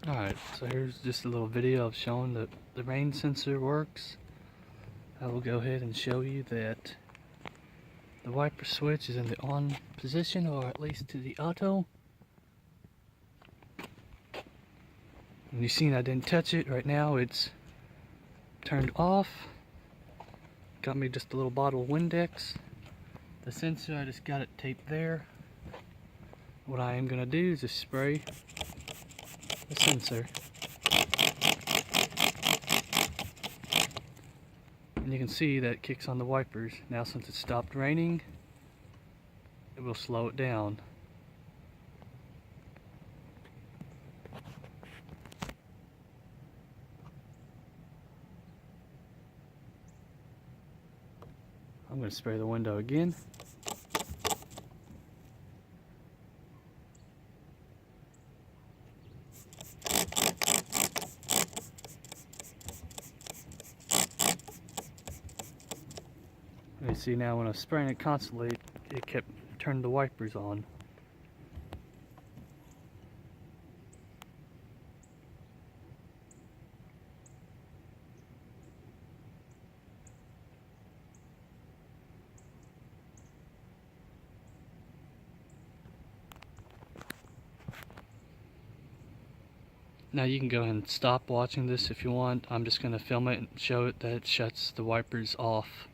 Alright, so here's just a little video of showing that the rain sensor works. I will go ahead and show you that the wiper switch is in the on position, or at least to the auto. And you've seen I didn't touch it. Right now it's turned off. Got me just a little bottle of Windex. The sensor, I just got it taped there. What I am going to do is just spray the sensor. And you can see that it kicks on the wipers. Now since it stopped raining, it will slow it down. I'm going to spray the window again. You see now when I was spraying it constantly, it kept turning the wipers on. Now you can go ahead and stop watching this if you want. I'm just going to film it and show it that it shuts the wipers off.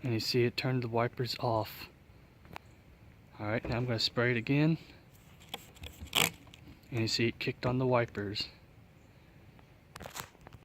And you see it turned the wipers off. Alright, now I'm going to spray it again. And you see it kicked on the wipers.